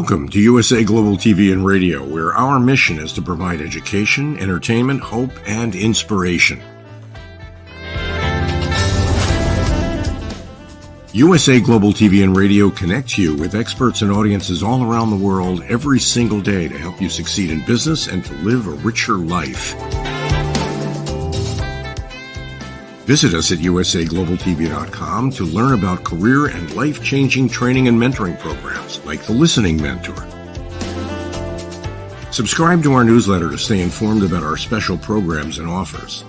Welcome to USA Global TV and Radio, where our mission is to provide education, entertainment, hope, and inspiration. USA Global TV and Radio connects you with experts and audiences all around the world every single day to help you succeed in business and to live a richer life. Visit us at usaglobaltv.com to learn about career and life-changing training and mentoring programs like the Listening Mentor. Subscribe to our newsletter to stay informed about our special programs and offers.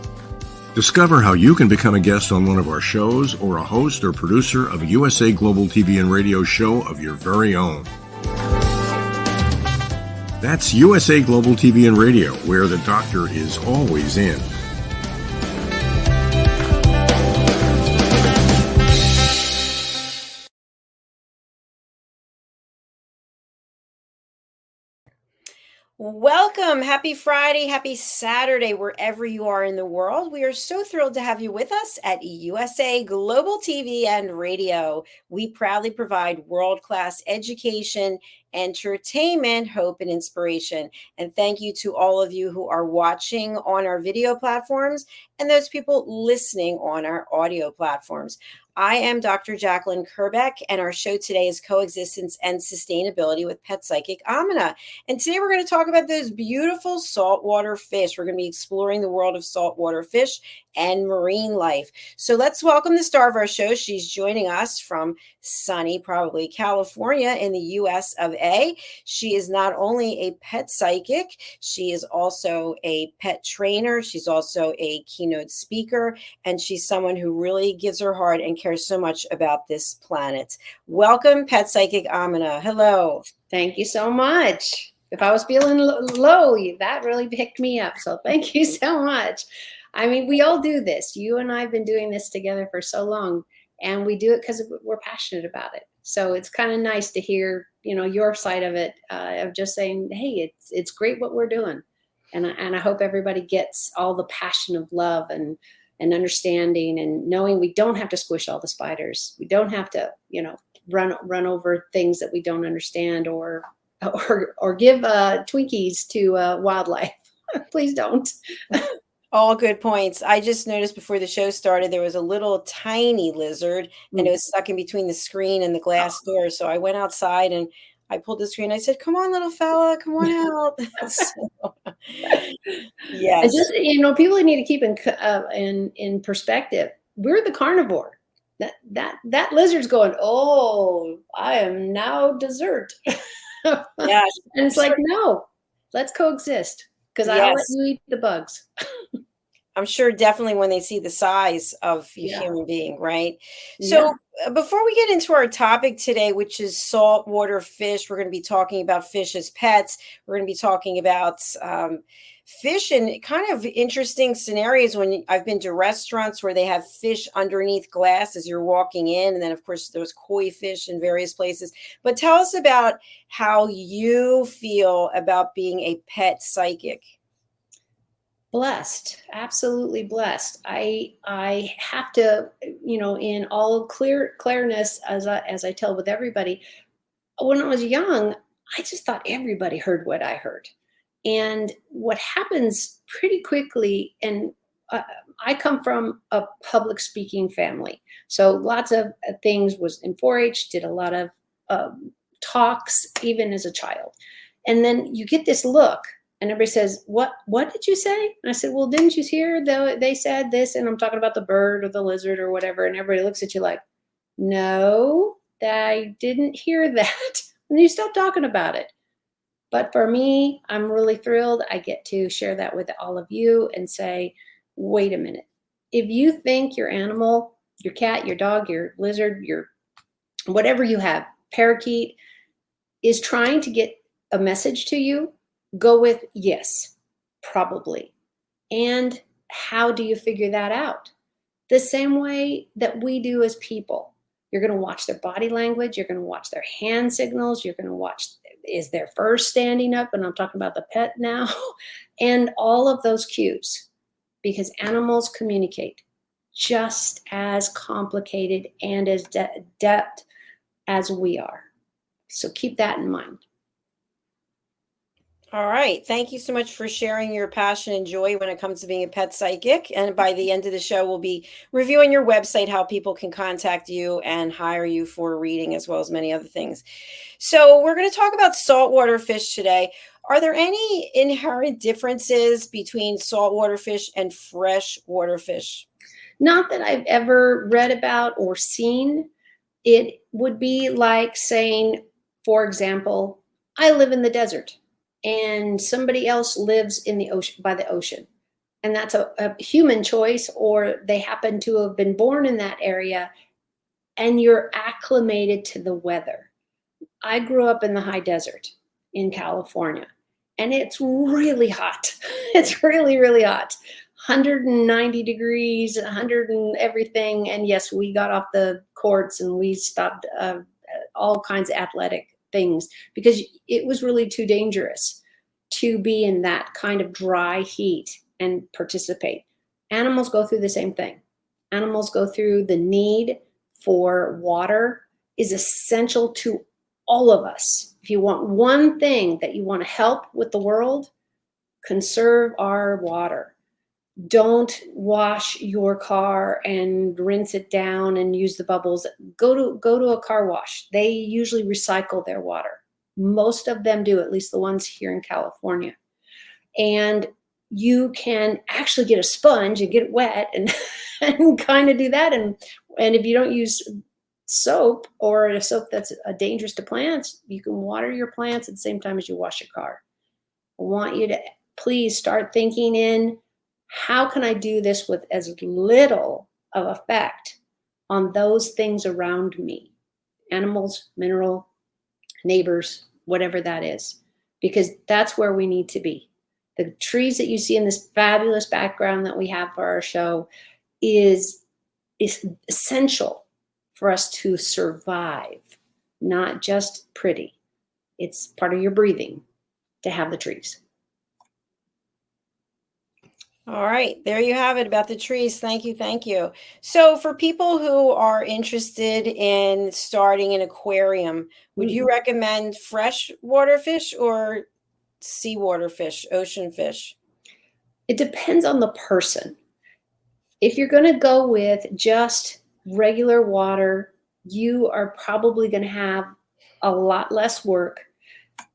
Discover how you can become a guest on one of our shows or a host or producer of a USA Global TV and Radio show of your very own. That's USA Global TV and Radio, where the doctor is always in. Welcome. Happy Friday. Happy Saturday, wherever you are in the world. We are so thrilled to have you with us at USA Global TV and Radio. We proudly provide world-class education, entertainment, hope, and inspiration. And thank you to all of you who are watching on our video platforms and those people listening on our audio platforms. I am Dr. Jacalyn Kerbeck, and our show today is Coexistence and Sustainability with Pet Psychic Aminah. And today we're going to talk about those beautiful saltwater fish. We're going to be exploring the world of saltwater fish and marine life. So let's welcome the star of our show. She's joining us from sunny, probably California in the US of A. She is not only a pet psychic, she is also a pet trainer. She's also a keynote speaker, and she's someone who really gives her heart and cares so much about this planet. Welcome, Pet Psychic Aminah. Hello. Thank you so much. If I was feeling low, that really picked me up. So thank you so much. I mean, we all do this. You and I have been doing this together for so long, and we do it because we're passionate about it. So it's kind of nice to hear, your side of it, of just saying, hey, it's great what we're doing. And I hope everybody gets all the passion of love and understanding and knowing we don't have to squish all the spiders. We don't have to, run over things that we don't understand or give Twinkies to wildlife. Please don't. All good points. I just noticed before the show started, there was a little tiny lizard and it was stuck in between the screen and the glass door. So I went outside and I pulled the screen. I said, come on, little fella, come on out. Yes. And just, people need to keep in perspective. We're the carnivore. That lizard's going, oh, I am now dessert. Yes. And it's like, no, let's coexist. Because I'll let you eat the bugs. I'm sure definitely when they see the size of a human being, right? So before we get into our topic today, which is saltwater fish, we're going to be talking about fish as pets. We're going to be talking about fish in kind of interesting scenarios when I've been to restaurants where they have fish underneath glass as you're walking in. And then, of course, there's koi fish in various places. But tell us about how you feel about being a pet psychic. Blessed, absolutely blessed. I have to, in all clearness, as I tell with everybody, when I was young, I just thought everybody heard what I heard. And what happens pretty quickly, and I come from a public speaking family, so lots of things was in 4-H, did a lot of talks, even as a child. And then you get this look, and everybody says, what did you say? And I said, well, didn't you hear they said this? And I'm talking about the bird or the lizard or whatever. And everybody looks at you like, no, I didn't hear that. And you stop talking about it. But for me, I'm really thrilled. I get to share that with all of you and say, wait a minute. If you think your animal, your cat, your dog, your lizard, your whatever you have, parakeet, is trying to get a message to you, go with yes, probably. And how do you figure that out? The same way that we do as people. You're going to watch their body language. You're going to watch their hand signals. You're going to watch, is their fur standing up? And I'm talking about the pet now. And all of those cues, because animals communicate just as complicated and as depth as we are. So keep that in mind. All right. Thank you so much for sharing your passion and joy when it comes to being a pet psychic. And by the end of the show, we'll be reviewing your website, how people can contact you and hire you for a reading, as well as many other things. So, we're going to talk about saltwater fish today. Are there any inherent differences between saltwater fish and freshwater fish? Not that I've ever read about or seen. It would be like saying, for example, I live in the desert and somebody else lives in the ocean, by the ocean. And that's a human choice, or they happen to have been born in that area and you're acclimated to the weather. I grew up in the high desert in California, and it's really hot. It's really, really hot. 190 degrees, 100 and everything. And yes, we got off the courts and we stopped all kinds of athletic things because it was really too dangerous to be in that kind of dry heat and participate. Animals go through the same thing. Animals go through the need for water is essential to all of us. If you want one thing that you want to help with the world, conserve our water. Don't wash your car and rinse it down and use the bubbles. Go to a car wash. They usually recycle their water. Most of them do, at least the ones here in California. And you can actually get a sponge and get it wet and, and kind of do that. And if you don't use soap, or a soap that's dangerous to plants, you can water your plants at the same time as you wash your car. I want you to please start thinking in, how can I do this with as little of effect on those things around me? Animals, mineral, neighbors, whatever that is, because that's where we need to be. The trees that you see in this fabulous background that we have for our show is essential for us to survive, not just pretty. It's part of your breathing to have the trees. All right, there you have it about the trees. Thank you. Thank you. So, for people who are interested in starting an aquarium, would you recommend freshwater fish or seawater fish, ocean fish? It depends on the person. If you're going to go with just regular water, you are probably going to have a lot less work,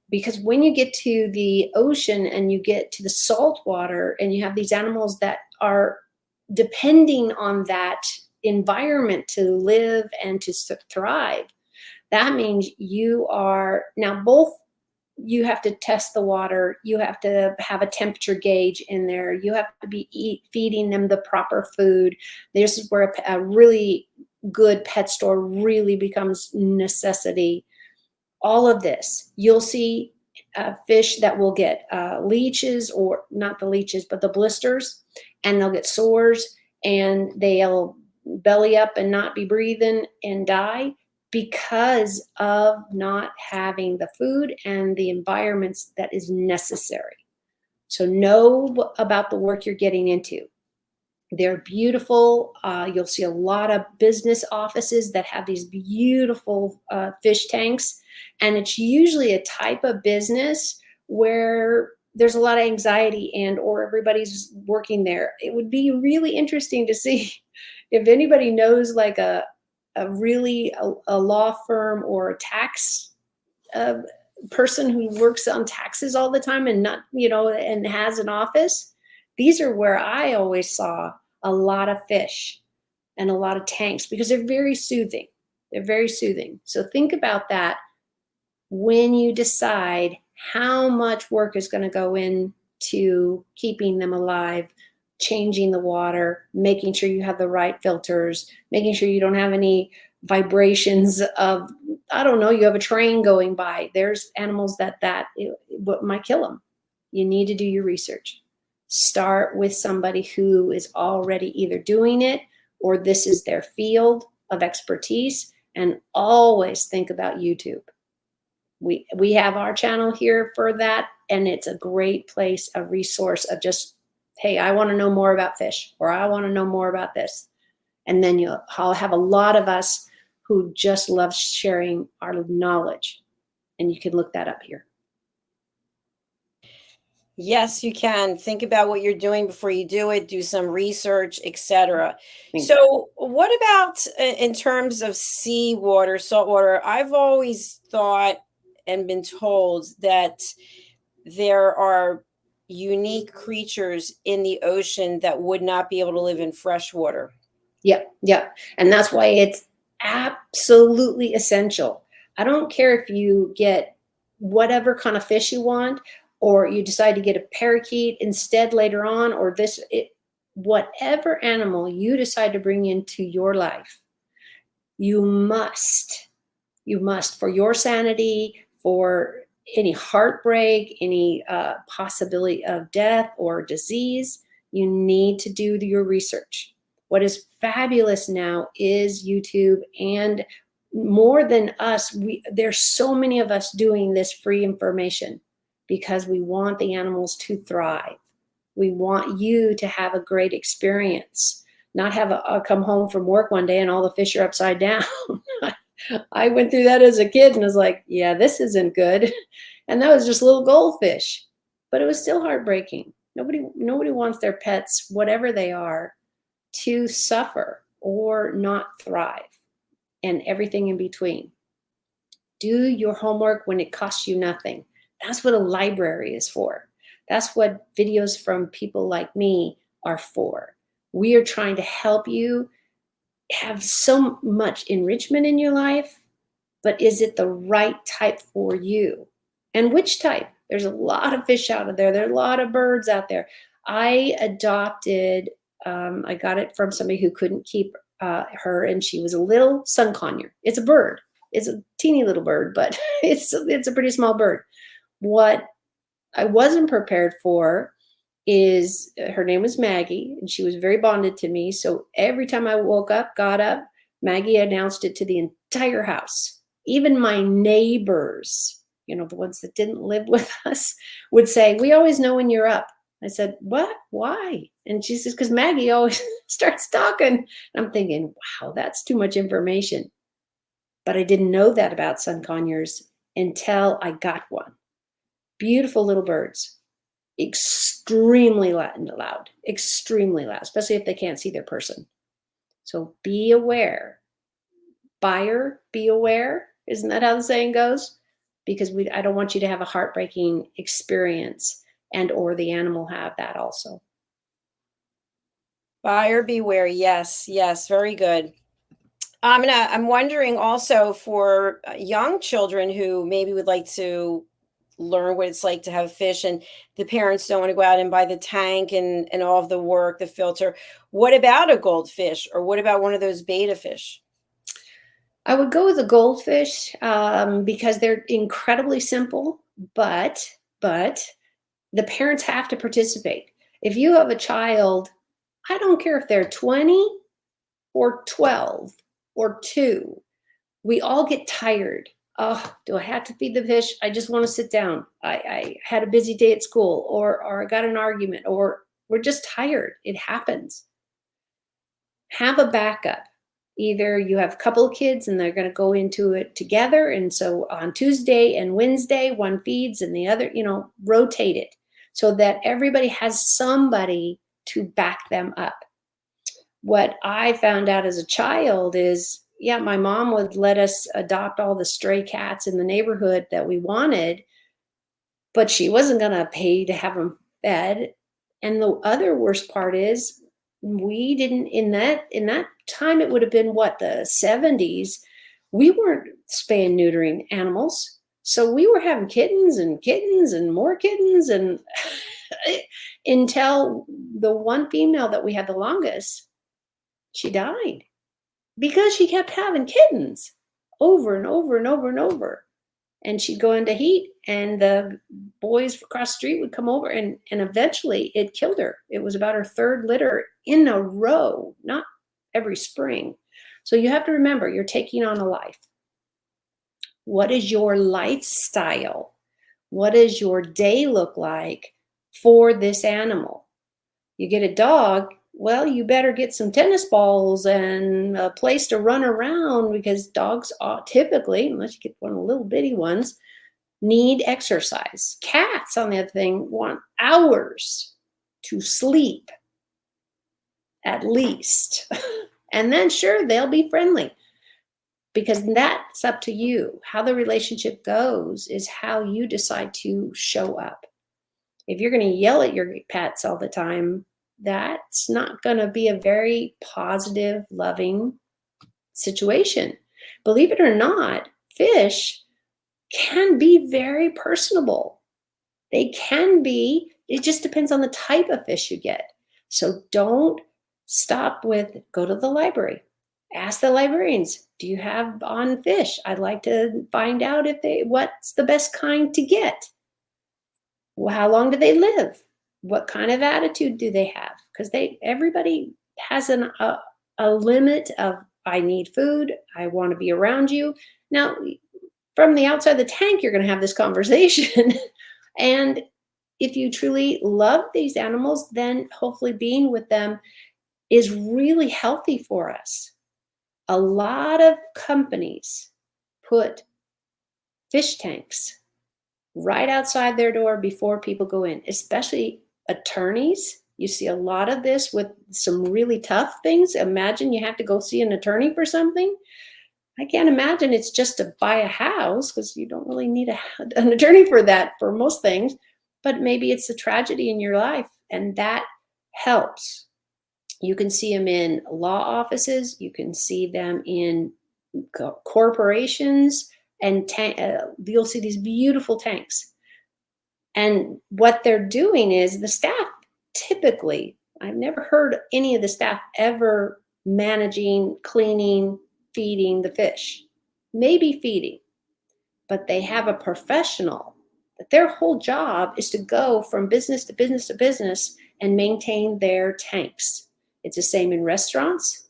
because when you get to the ocean and you get to the salt water and you have these animals that are depending on that environment to live and to thrive, that means you are now both. You have to test the water. You have to have a temperature gauge in there. You have to be feeding them the proper food. This is where a really good pet store really becomes necessity. All of this, you'll see fish that will get leeches, or not the leeches, but the blisters, and they'll get sores and they'll belly up and not be breathing and die because of not having the food and the environments that is necessary. So know about the work you're getting into. They're beautiful. You'll see a lot of business offices that have these beautiful fish tanks. And it's usually a type of business where there's a lot of anxiety or everybody's working there. It would be really interesting to see if anybody knows like a law firm or a tax person who works on taxes all the time and not, and has an office. These are where I always saw a lot of fish and a lot of tanks, because they're very soothing. They're very soothing. So think about that when you decide how much work is going to go into keeping them alive, changing the water, making sure you have the right filters, making sure you don't have any vibrations of, I don't know, you have a train going by. There's animals that might kill them. You need to do your research. Start with somebody who is already either doing it or this is their field of expertise, and always think about YouTube. We have our channel here for that, and it's a great place, a resource of just, hey, I want to know more about fish, or I want to know more about this. And then I'll have a lot of us who just love sharing our knowledge, and you can look that up here. Yes, you can. Think about what you're doing before you do it, do some research, etc. Exactly. So, what about in terms of seawater, saltwater? I've always thought and been told that there are unique creatures in the ocean that would not be able to live in fresh water. Yep, yep. And that's why it's absolutely essential. I don't care if you get whatever kind of fish you want, or you decide to get a parakeet instead later on, or whatever animal you decide to bring into your life, you must, for your sanity, for any heartbreak, any possibility of death or disease, you need to do your research. What is fabulous now is YouTube, and more than us, there's so many of us doing this free information because we want the animals to thrive. We want you to have a great experience, not have a come home from work one day and all the fish are upside down. I went through that as a kid and was like, yeah, this isn't good. And that was just little goldfish, but it was still heartbreaking. Nobody wants their pets, whatever they are, to suffer or not thrive, and everything in between. Do your homework when it costs you nothing. That's what a library is for. That's what videos from people like me are for. We are trying to help you have so much enrichment in your life, but is it the right type for you? And which type? There's a lot of fish out there. There are a lot of birds out there. I got it from somebody who couldn't keep her, and she was a little sun conure. It's a bird. It's a teeny little bird, but it's a pretty small bird. What I wasn't prepared for is her name was Maggie, and she was very bonded to me. So every time I got up, Maggie announced it to the entire house. Even my neighbors, the ones that didn't live with us, would say, "We always know when you're up." I said, "What? Why?" And she says, "Because Maggie always starts talking." And I'm thinking, wow, that's too much information. But I didn't know that about sun conures until I got one. Beautiful little birds. Extremely loud, extremely loud, especially if they can't see their person. So be aware. Buyer, be aware. Isn't that how the saying goes? Because I don't want you to have a heartbreaking experience, and or the animal have that also. Buyer beware. Yes, yes, very good. I'm wondering also for young children who maybe would like to learn what it's like to have fish, and the parents don't want to go out and buy the tank and all of the work, the filter. What about a goldfish, or what about one of those beta fish? I would go with a goldfish because they're incredibly simple, but the parents have to participate. If you have a child, I don't care if they're 20 or 12 or 2, we all get tired. Oh, do I have to feed the fish? I just want to sit down. I had a busy day at school, or I got an argument, or we're just tired. It happens. Have a backup. Either you have a couple of kids and they're going to go into it together, and so on Tuesday and Wednesday, one feeds and the other, rotate it so that everybody has somebody to back them up. What I found out as a child is, yeah, my mom would let us adopt all the stray cats in the neighborhood that we wanted, but she wasn't going to pay to have them fed. And the other worst part is, we didn't, in that time, it would have been what, the 70s, we weren't spaying neutering animals. So we were having kittens and more kittens, and until the one female that we had the longest, she died because she kept having kittens over and over and over and over. And she'd go into heat, and the boys across the street would come over, and eventually it killed her. It was about her third litter in a row, not every spring. So you have to remember, you're taking on a life. What is your lifestyle? What does your day look like for this animal? You get a dog, well, you better get some tennis balls and a place to run around, because dogs are typically, unless you get one of the little bitty ones, need exercise. Cats, on the other thing, want hours to sleep at least. And then sure, they'll be friendly, because that's up to you. How the relationship goes is how you decide to show up. If you're going to yell at your pets all the time, that's not going to be a very positive, loving situation. Believe it or not, fish can be very personable. They can be, it just depends on the type of fish you get. So don't stop with, go to the library. Ask the librarians, do you have on fish? I'd like to find out what's the best kind to get. Well, how long do they live? What kind of attitude do they have? Because everybody has a limit of, I need food, I want to be around you. Now, from the outside the tank, you're going to have this conversation. And if you truly love these animals, then hopefully being with them is really healthy for us. A lot of companies put fish tanks right outside their door before people go in, especially attorneys. You see a lot of this with some really tough things. Imagine you have to go see an attorney for something. I can't imagine it's just to buy a house, because you don't really need an attorney for that for most things. But maybe it's a tragedy in your life, and that helps. You can see them in law offices. You can see them in corporations, and you'll see these beautiful tanks. And what they're doing is the staff typically, I've never heard any of the staff ever managing, cleaning, feeding the fish. Maybe feeding, but they have a professional that their whole job is to go from business to business to business and maintain their tanks. It's the same in restaurants.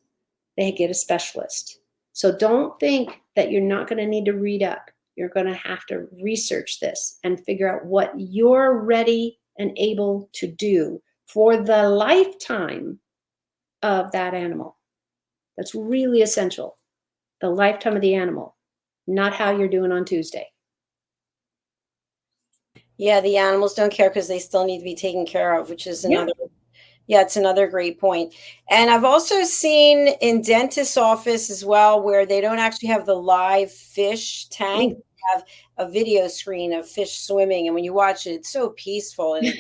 They get a specialist. So don't think that you're not going to need to read up. You're going to have to research this and figure out what you're ready and able to do for the lifetime of that animal. That's really essential. The lifetime of the animal, not how you're doing on Tuesday. Yeah, the animals don't care because they still need to be taken care of, which is another, yeah, it's another great point. And I've also seen in dentist's office as well, where they don't actually have the live fish tank. They have a video screen of fish swimming. And when you watch it, it's so peaceful. And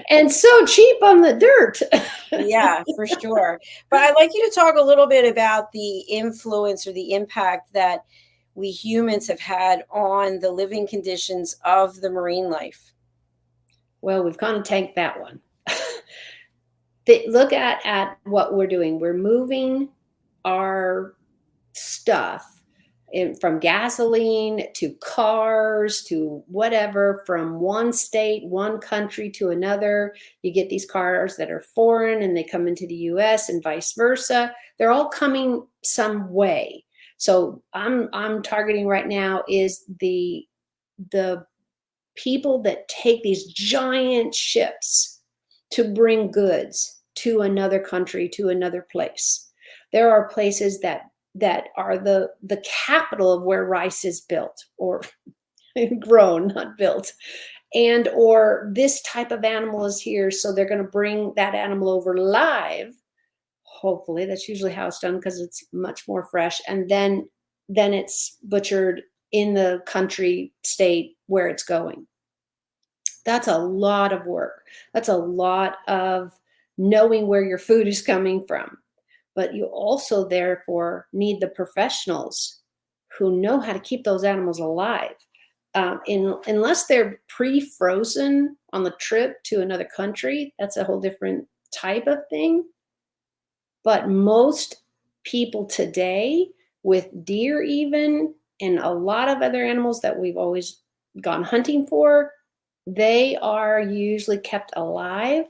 and so cheap on the dirt. Yeah, for sure. But I'd like you to talk a little bit about the influence or the impact that we humans have had on the living conditions of the marine life. Well, we've kind of tanked that one. Look at what we're doing. We're moving our stuff from gasoline to cars to whatever, from one state, one country to another. You get these cars that are foreign and they come into the US and vice versa. They're all coming some way. So I'm targeting right now is the people that take these giant ships to bring goods to another country, to another place. There are places that are the capital of where rice is built or grown, not built. And or this type of animal is here, so they're going to bring that animal over live. Hopefully, that's usually how it's done because it's much more fresh. And then it's butchered in the country, state where it's going. That's a lot of work. That's a lot of knowing where your food is coming from. But you also, therefore, need the professionals who know how to keep those animals alive. Unless they're pre-frozen on the trip to another country, that's a whole different type of thing. But most people today, with deer even, and a lot of other animals that we've always gone hunting for, they are usually kept alive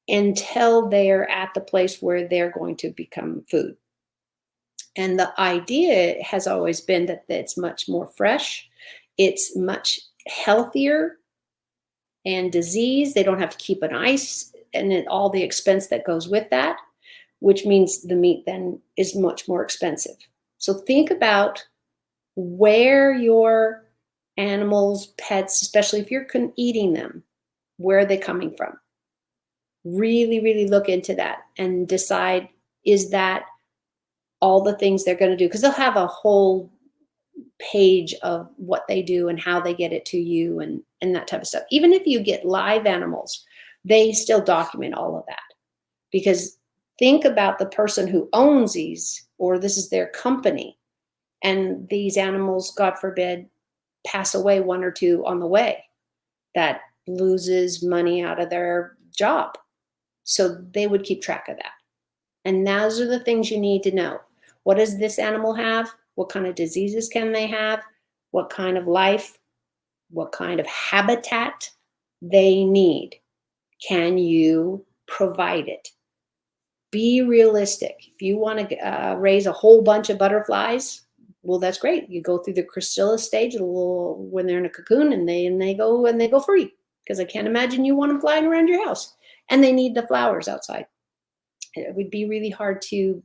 until they're at the place where they're going to become food. And the idea has always been that it's much more fresh, it's much healthier, and disease, they don't have to keep an ice and all the expense that goes with that, which means the meat then is much more expensive. So think about where your animals, pets, especially if you're eating them, where are they coming from? Really, really look into that and decide, is that all the things they're going to do? Because they'll have a whole page of what they do and how they get it to you and that type of stuff. Even if you get live animals, they still document all of that. Because think about the person who owns these, or this is their company, and these animals, God forbid, pass away, one or two on the way, that loses money out of their job. So they would keep track of that. And those are the things you need to know. What does this animal have? What kind of diseases can they have? What kind of life? What kind of habitat they need? Can you provide it? Be realistic. If you want to raise a whole bunch of butterflies, well, that's great. You go through the chrysalis stage when they're in a cocoon, and they go free, because I can't imagine you want them flying around your house. And they need the flowers outside. It would be really hard to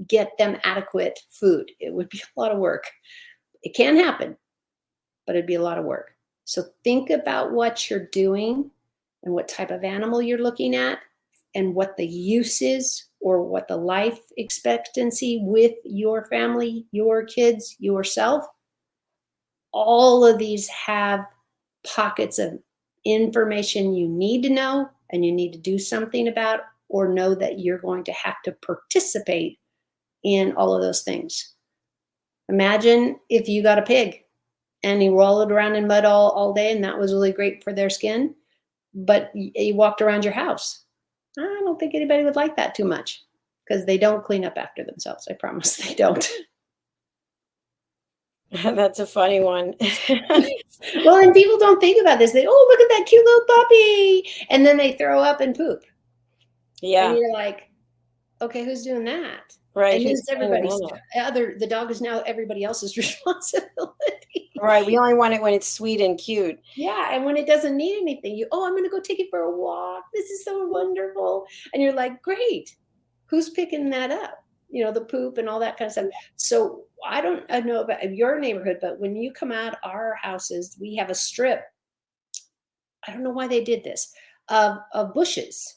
get them adequate food. It would be a lot of work. It can happen, but it'd be a lot of work. So think about what you're doing and what type of animal you're looking at, and what the use is, or what the life expectancy with your family, your kids, yourself. All of these have pockets of information you need to know and you need to do something about, or know that you're going to have to participate in all of those things. Imagine if you got a pig and he rolled around in mud all day, and that was really great for their skin, but you walked around your house. I don't think anybody would like that too much, because they don't clean up after themselves. I promise they don't. That's a funny one. Well, and people don't think about this. They, oh, look at that cute little puppy. And then they throw up and poop. Yeah. And you're like, okay, who's doing that? Right. And it's the dog is now everybody else's responsibility. Right. We only want it when it's sweet and cute. Yeah. And when it doesn't need anything, I'm going to go take it for a walk. This is so wonderful. And you're like, great. Who's picking that up? The poop and all that kind of stuff. So I don't know about your neighborhood, but when you come out our houses, we have a strip. I don't know why they did this, of bushes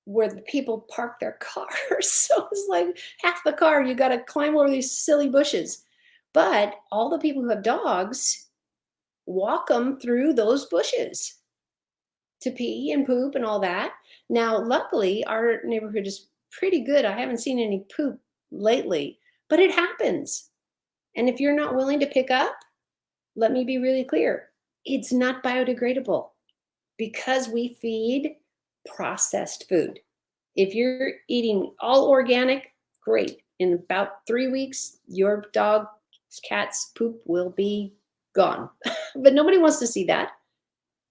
where the people park their cars. So it's like half the car, you got to climb over these silly bushes. But all the people who have dogs walk them through those bushes to pee and poop and all that. Now, luckily, our neighborhood is pretty good. I haven't seen any poop lately, but it happens. And if you're not willing to pick up, let me be really clear. It's not biodegradable, because we feed processed food. If you're eating all organic, great. In about 3 weeks, your dog's cat's poop will be gone. But nobody wants to see that.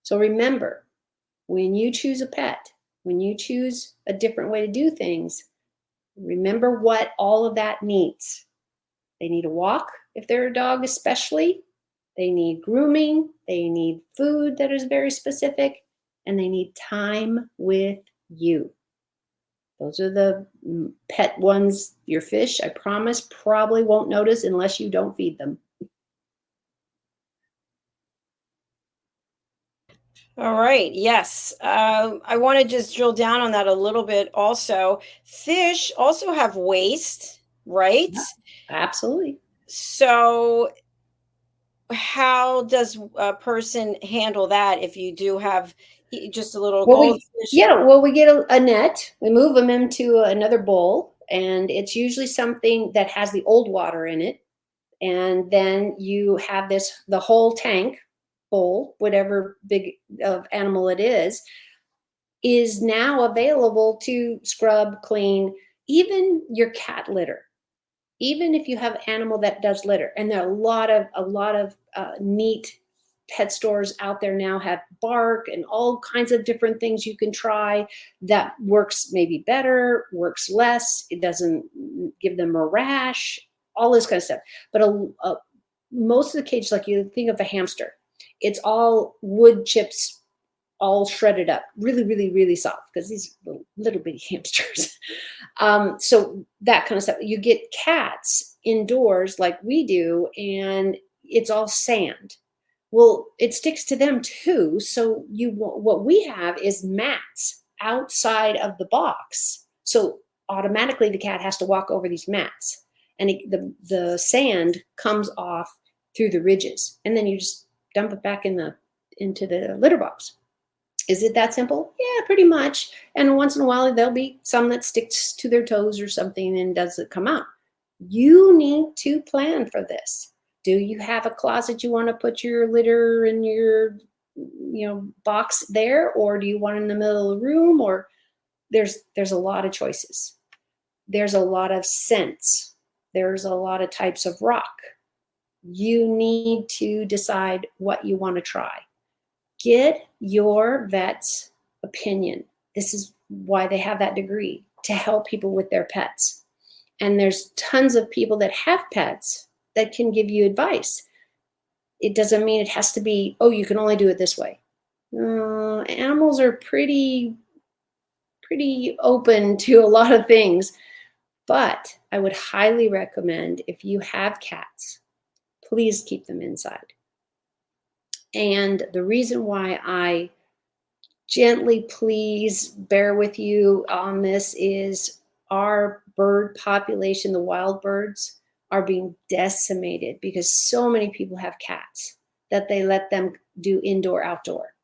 So remember, when you choose a pet, when you choose a different way to do things, remember what all of that needs. They need a walk, if they're a dog especially. They need grooming. They need food that is very specific. And they need time with you. Those are the pet ones. Your fish, I promise, probably won't notice unless you don't feed them. All right. Yes. I want to just drill down on that a little bit also. Fish also have waste, right? Yeah, absolutely. So how does a person handle that if you do have just a little goldfish? We get a net. We move them into another bowl, and it's usually something that has the old water in it. And then you have the whole tank, bowl, whatever big of animal it is now available to scrub, clean, even your cat litter. Even if you have an animal that does litter, and there are a lot of neat pet stores out there now have bark and all kinds of different things you can try that works maybe better, works less. It doesn't give them a rash, all this kind of stuff. But most of the cages, like you think of a hamster, it's all wood chips, all shredded up, really, really, really soft, because these little bitty hamsters. So that kind of stuff. You get cats indoors like we do, and it's all sand. Well, it sticks to them too. So what we have is mats outside of the box. So automatically the cat has to walk over these mats, and the sand comes off through the ridges, and then you just dump it back into the litter box. Is it that simple? Yeah, pretty much. And once in a while, there'll be some that sticks to their toes or something and doesn't come out. You need to plan for this. Do you have a closet you want to put your litter and your box there, or do you want it in the middle of the room? Or there's a lot of choices. There's a lot of scents. There's a lot of types of rock. You need to decide what you want to try. Get your vet's opinion. This is why they have that degree, to help people with their pets. And there's tons of people that have pets that can give you advice. It doesn't mean it has to be, oh, you can only do it this way. Animals are pretty open to a lot of things, but I would highly recommend, if you have cats, please keep them inside. And the reason why I gently please bear with you on this is our bird population, the wild birds, are being decimated because so many people have cats that they let them do indoor, outdoor.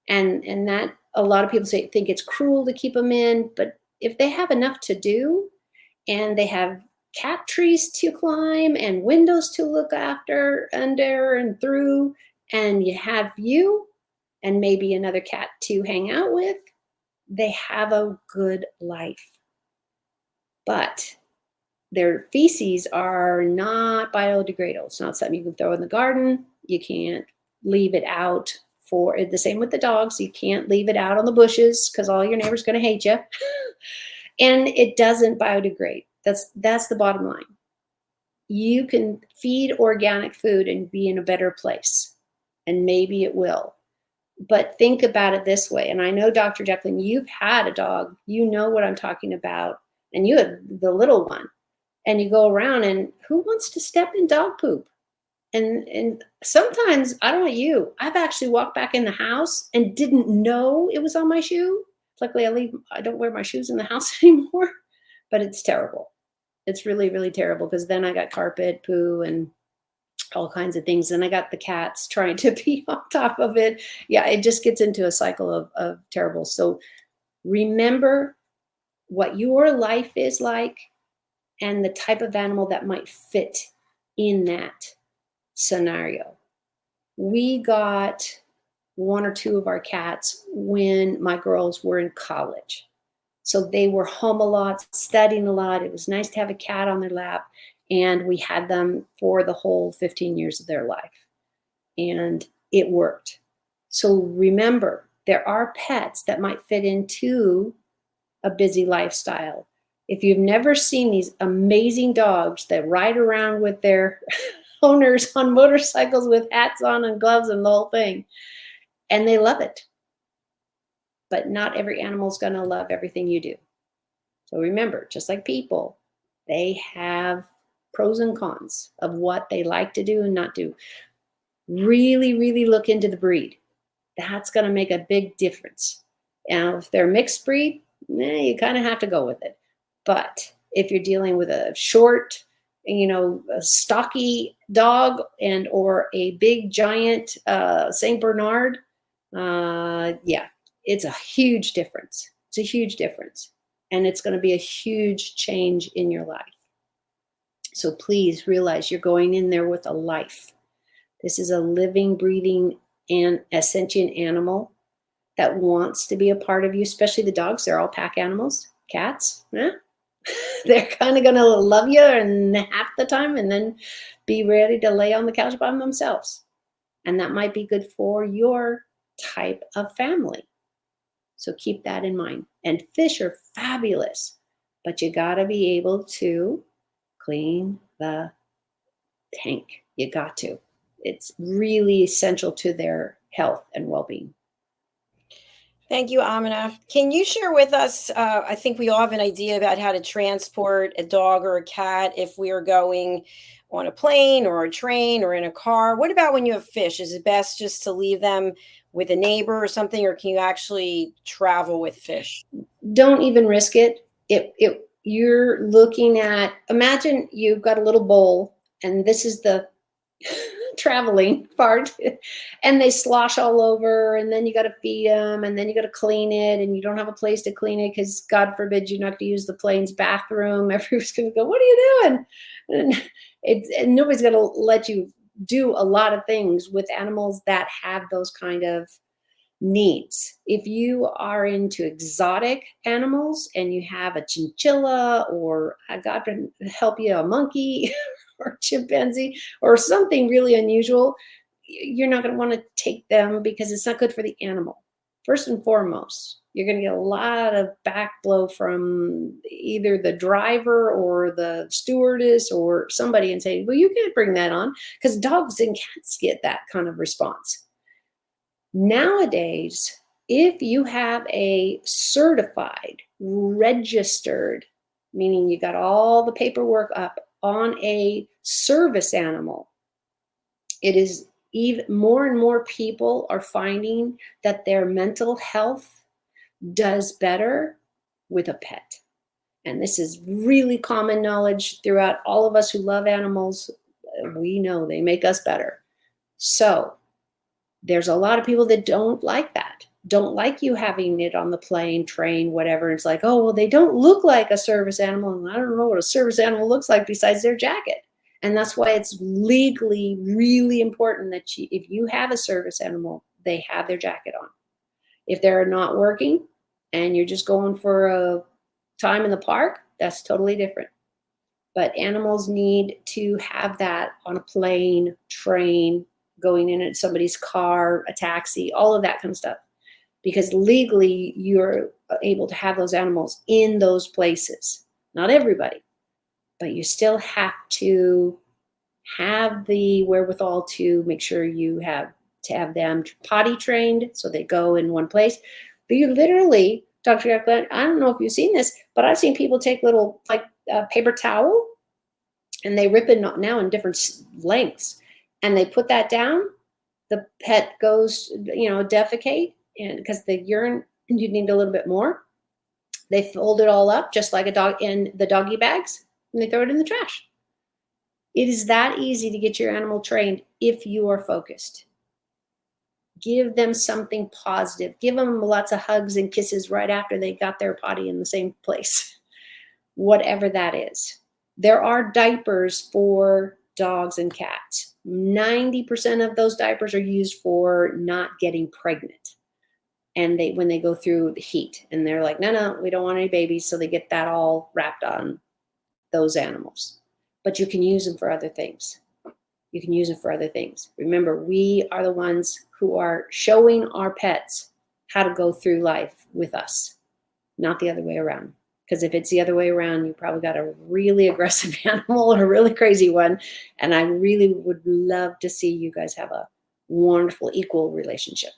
And that a lot of people think it's cruel to keep them in, but if they have enough to do and they have cat trees to climb and windows to look after, under and through, and you have you and maybe another cat to hang out with, they have a good life. But their feces are not biodegradable. It's not something you can throw in the garden. You can't leave it out for the same with the dogs. You can't leave it out on the bushes because all your neighbors going to hate you. And it doesn't biodegrade. That's the bottom line. You can feed organic food and be in a better place. And maybe it will. But think about it this way. And I know, Dr. Jacalyn, you've had a dog. You know what I'm talking about. And you had the little one. And you go around, and who wants to step in dog poop? And sometimes, I don't know you, I've actually walked back in the house and didn't know it was on my shoe. Luckily, I don't wear my shoes in the house anymore. But it's terrible. It's really, really terrible, because then I got carpet, poo, and all kinds of things. And I got the cats trying to be on top of it. Yeah, it just gets into a cycle of terrible. So remember what your life is like and the type of animal that might fit in that scenario. We got one or two of our cats when my girls were in college. So they were home a lot, studying a lot. It was nice to have a cat on their lap. And we had them for the whole 15 years of their life. And it worked. So remember, there are pets that might fit into a busy lifestyle. If you've never seen these amazing dogs that ride around with their owners on motorcycles with hats on and gloves and the whole thing, and they love it. But not every animal is going to love everything you do. So remember, just like people, they have pros and cons of what they like to do and not do. Really, really look into the breed. That's going to make a big difference. Now, if they're mixed breed, you kind of have to go with it. But if you're dealing with a short, a stocky dog and or a big giant Saint Bernard, it's a huge difference. It's a huge difference. And it's going to be a huge change in your life. So please realize you're going in there with a life. This is a living, breathing, and a sentient animal that wants to be a part of you, especially the dogs. They're all pack animals. Cats, they're kind of going to love you and half the time and then be ready to lay on the couch by themselves. And that might be good for your type of family. So keep that in mind. And fish are fabulous, but you got to be able to clean the tank. You got to. It's really essential to their health and well-being. Thank you, Amina. Can you share with us? I think we all have an idea about how to transport a dog or a cat if we are going on a plane or a train or in a car. What about when you have fish? Is it best just to leave them with a neighbor or something, or can you actually travel with fish? Don't even risk it. You're looking at, imagine you've got a little bowl, and this is the traveling part, and they slosh all over, and then you got to feed them, and then you got to clean it, and you don't have a place to clean it because God forbid you're not going to use the plane's bathroom. Everyone's going to go, what are you doing? And nobody's going to let you do a lot of things with animals that have those kind of needs. If you are into exotic animals and you have a chinchilla, or God help you, a monkey or chimpanzee or something really unusual, you're not going to want to take them because it's not good for the animal. First and foremost, you're going to get a lot of back blow from either the driver or the stewardess or somebody and say, well, you can't bring that on, because dogs and cats get that kind of response. Nowadays, if you have a certified, registered, meaning you got all the paperwork up on a service animal, it is even more and more people are finding that their mental health does better with a pet. And this is really common knowledge throughout all of us who love animals. We know they make us better. So there's a lot of people that don't like that, don't like you having it on the plane, train, whatever. It's like, oh, well, they don't look like a service animal. And I don't know what a service animal looks like besides their jacket. And that's why it's legally really important that if you have a service animal, they have their jacket on. If they're not working and you're just going for a time in the park, that's totally different. But animals need to have that on a plane, train, going in at somebody's car, a taxi, all of that kind of stuff. Because legally, you're able to have those animals in those places. Not everybody, but you still have to have the wherewithal to make sure you have to have them potty trained so they go in one place. But you literally, Dr. Jacalyn, I don't know if you've seen this, but I've seen people take little paper towel, and they rip it now in different lengths, and they put that down. The pet goes, defecate, and because the urine, you need a little bit more. They fold it all up just like a dog in the doggy bags, and they throw it in the trash. It is that easy to get your animal trained if you are focused. Give them something positive. Give them lots of hugs and kisses right after they got their potty in the same place, whatever that is. There are diapers for dogs and cats. 90% of those diapers are used for not getting pregnant. And when they go through the heat, and they're like, no, we don't want any babies. So they get that all wrapped on those animals. But you can use them for other things. You can use them for other things. Remember, we are the ones who are showing our pets how to go through life with us, not the other way around. Because if it's the other way around, you probably got a really aggressive animal or a really crazy one. And I really would love to see you guys have a wonderful, equal relationship.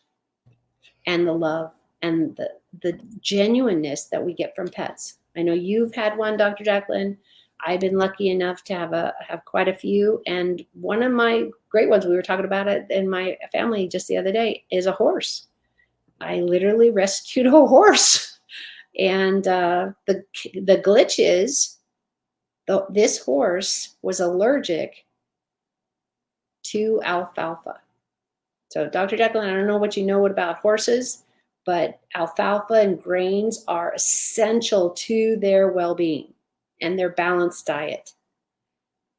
And the love and the genuineness that we get from pets. I know you've had one, Dr. Jacalyn. I've been lucky enough to have quite a few. And one of my great ones, we were talking about it in my family just the other day, is a horse. I literally rescued a horse. And the glitch is this horse was allergic to alfalfa. So Dr. Jacalyn, I don't know what you know about horses, but alfalfa and grains are essential to their well-being and their balanced diet.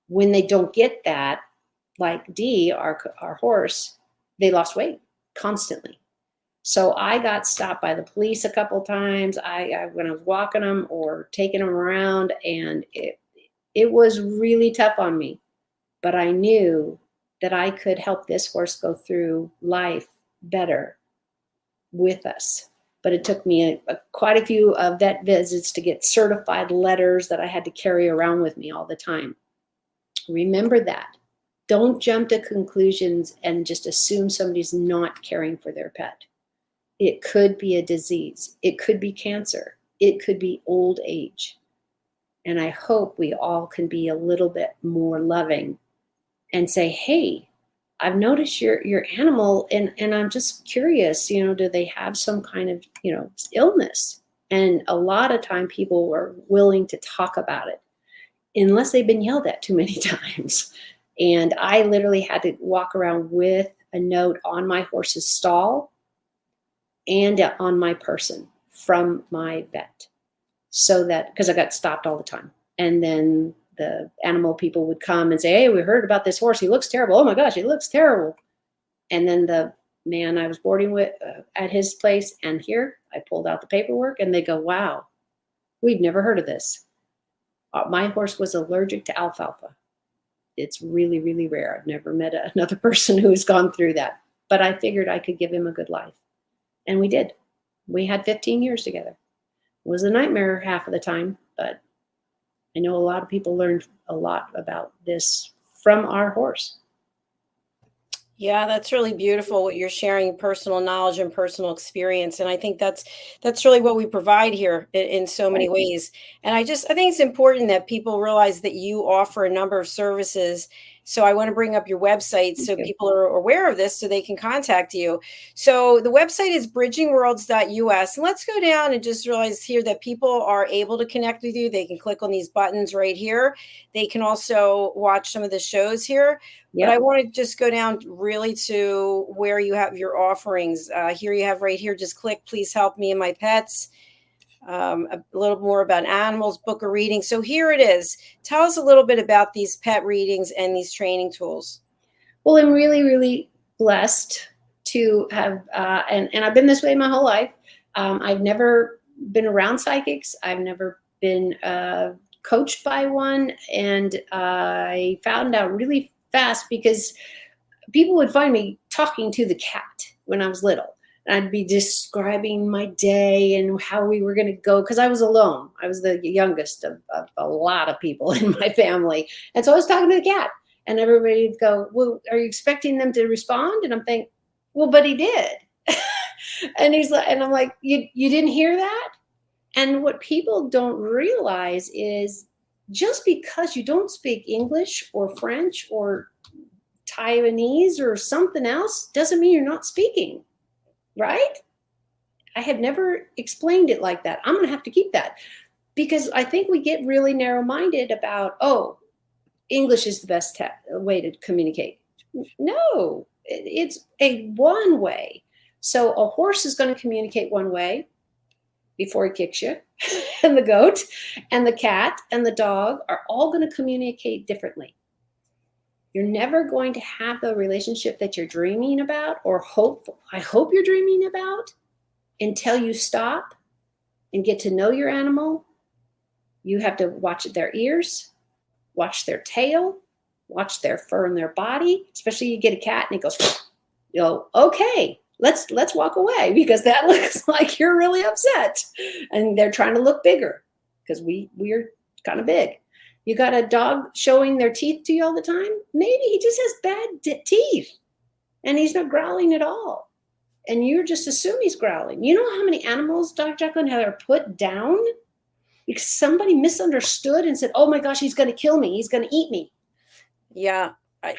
When they don't get that, like Dee, our horse, they lost weight constantly. So I got stopped by the police a couple times. When I was walking them or taking them around, and it was really tough on me. But I knew that I could help this horse go through life better with us. But it took me quite a few vet visits to get certified letters that I had to carry around with me all the time. Remember that. Don't jump to conclusions and just assume somebody's not caring for their pet. It could be a disease. It could be cancer. It could be old age. And I hope we all can be a little bit more loving and say, hey, I've noticed your animal and I'm just curious, do they have some kind of, illness? And a lot of time people are willing to talk about it unless they've been yelled at too many times. And I literally had to walk around with a note on my horse's stall and on my person from my vet. So that, because I got stopped all the time. And then the animal people would come and say, hey, we heard about this horse. He looks terrible. Oh my gosh, he looks terrible. And then the man I was boarding with at his place and here, I pulled out the paperwork and they go, wow, we've never heard of this. My horse was allergic to alfalfa. It's really, really rare. I've never met another person who's gone through that. But I figured I could give him a good life. And we did. We had 15 years together. It was a nightmare half of the time, but I know a lot of people learned a lot about this from our horse. Yeah, that's really beautiful what you're sharing, personal knowledge and personal experience. And I think that's really what we provide here in so many ways. And I think it's important that people realize that you offer a number of services. So I want to bring up your website so people are aware of this so they can contact you. So the website is bridgingworlds.us. And let's go down and just realize here that people are able to connect with you. They can click on these buttons right here. They can also watch some of the shows here. But I want to just go down really to where you have your offerings. Here you have right here, just click, please help me and my pets. A little more about animals, book a reading. So here it is. Tell us a little bit about these pet readings and these training tools. Well, I'm really, really blessed to have, and I've been this way my whole life. I've never been around psychics. I've never been coached by one. And I found out really fast because people would find me talking to the cat when I was little. And I'd be describing my day and how we were going to go because I was alone. I was the youngest of a lot of people in my family. And so I was talking to the cat and everybody would go, well, are you expecting them to respond? And I'm thinking, well, but he did. And he's like, and I'm like, you didn't hear that? And what people don't realize is just because you don't speak English or French or Taiwanese or something else doesn't mean you're not speaking, right? I have never explained it like that. I'm going to have to keep that because I think we get really narrow-minded about, oh, English is the best way to communicate. No, it's a one way. So a horse is going to communicate one way before he kicks you, and the goat and the cat and the dog are all going to communicate differently. You're never going to have the relationship that you're dreaming about or I hope you're dreaming about until you stop and get to know your animal. You have to watch their ears, watch their tail, watch their fur and their body, especially you get a cat and it goes, okay, let's walk away because that looks like you're really upset. And they're trying to look bigger because we're kind of big. You got a dog showing their teeth to you all the time. Maybe he just has bad teeth and he's not growling at all. And you just assume he's growling. You know how many animals, Dr. Jacalyn, are put down because somebody misunderstood and said, oh my gosh, he's going to kill me. He's going to eat me. Yeah.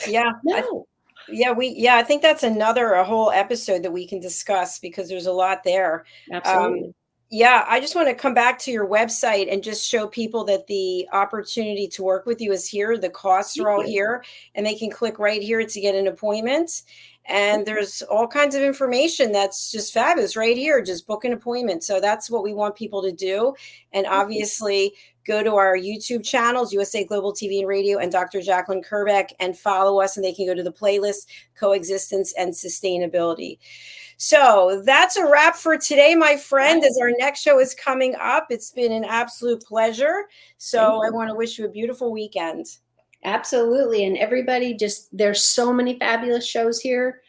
Yeah. No. I think that's a whole episode that we can discuss because there's a lot there. Absolutely. I just want to come back to your website and just show people that the opportunity to work with you is here. The costs are all here and they can click right here to get an appointment. And there's all kinds of information that's just fabulous right here. Just book an appointment. So that's what we want people to do. And obviously go to our YouTube channels, USA Global TV and Radio and Dr. Jacalyn Kerbeck, and follow us. And they can go to the playlist, Coexistence and Sustainability. So that's a wrap for today, my friend, as our next show is coming up. It's been an absolute pleasure. So I want to wish you a beautiful weekend. Absolutely. And everybody there's so many fabulous shows here.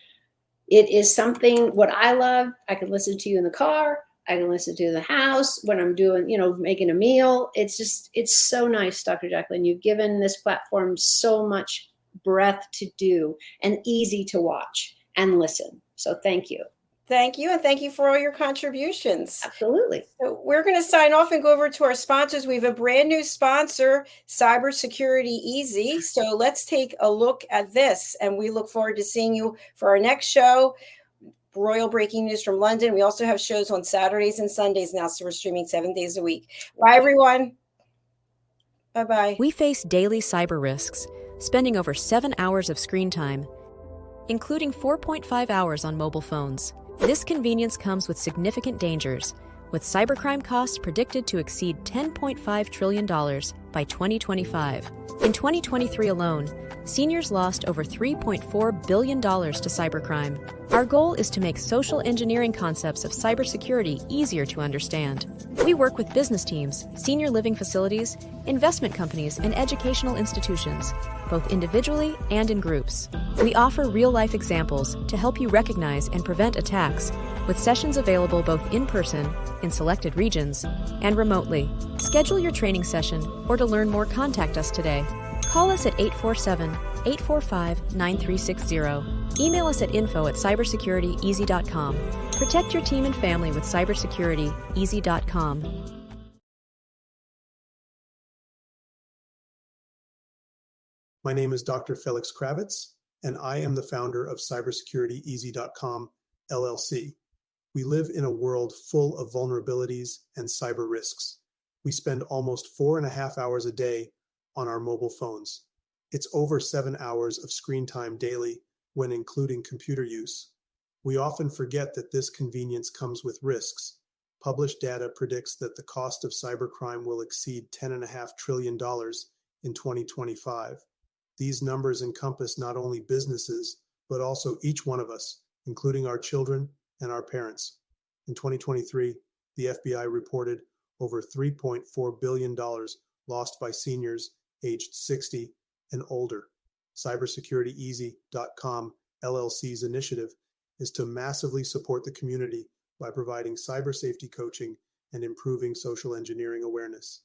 It is something, what I love, I can listen to you in the car. I can listen to in the house when I'm doing, making a meal. It's so nice, Dr. Jacalyn. You've given this platform so much breadth to do and easy to watch and listen. So thank you. Thank you, and thank you for all your contributions. Absolutely. So we're going to sign off and go over to our sponsors. We have a brand new sponsor, Cybersecurity Easy. So let's take a look at this, and we look forward to seeing you for our next show. Royal breaking news from London. We also have shows on Saturdays and Sundays now, so we're streaming 7 days a week. Bye, everyone. Bye-bye. We face daily cyber risks, spending over 7 hours of screen time, including 4.5 hours on mobile phones. This convenience comes with significant dangers, with cybercrime costs predicted to exceed $10.5 trillion by 2025. In 2023 alone, seniors lost over $3.4 billion to cybercrime. Our goal is to make social engineering concepts of cybersecurity easier to understand. We work with business teams, senior living facilities, investment companies, and educational institutions, both individually and in groups. We offer real-life examples to help you recognize and prevent attacks, with sessions available both in person, in selected regions, and remotely. Schedule your training session, or to learn more, contact us today. Call us at 847-845-9360. Email us at info@cybersecurityeasy.com. Protect your team and family with cybersecurityeasy.com. My name is Dr. Felix Kravitz, and I am the founder of cybersecurityeasy.com, LLC. We live in a world full of vulnerabilities and cyber risks. We spend almost 4.5 hours a day on our mobile phones. It's over 7 hours of screen time daily when including computer use. We often forget that this convenience comes with risks. Published data predicts that the cost of cybercrime will exceed $10.5 trillion in 2025. These numbers encompass not only businesses, but also each one of us, including our children and our parents. In 2023, the FBI reported over $3.4 billion lost by seniors aged 60 and older. Cybersecurityeasy.com LLC's initiative is to massively support the community by providing cyber safety coaching and improving social engineering awareness.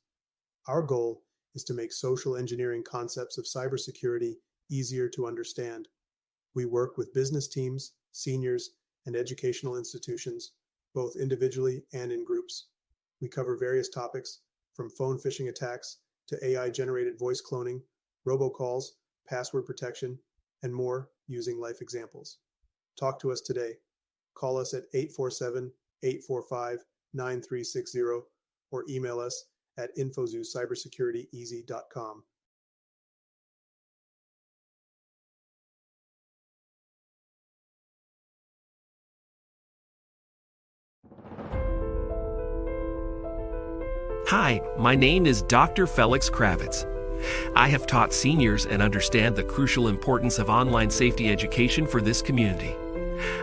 Our goal is to make social engineering concepts of cybersecurity easier to understand. We work with business teams, seniors, and educational institutions, both individually and in groups. We cover various topics from phone phishing attacks to AI-generated voice cloning, robocalls, password protection, and more using life examples. Talk to us today. Call us at 847-845-9360 or email us at info@cybersecurityeasy.com. Hi, my name is Dr. Felix Kravitz. I have taught seniors and understand the crucial importance of online safety education for this community.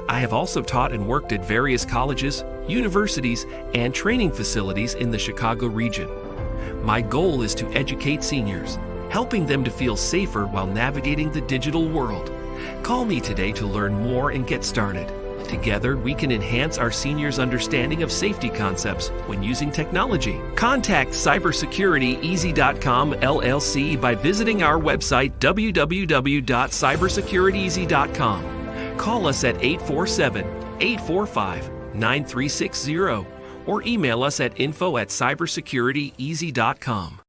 I have also taught and worked at various colleges, universities, and training facilities in the Chicago region. My goal is to educate seniors, helping them to feel safer while navigating the digital world. Call me today to learn more and get started. Together, we can enhance our seniors' understanding of safety concepts when using technology. Contact cybersecurityeasy.com LLC by visiting our website www.cybersecurityeasy.com. Call us at 847-845-9360 or email us at info@cybersecurityeasy.com.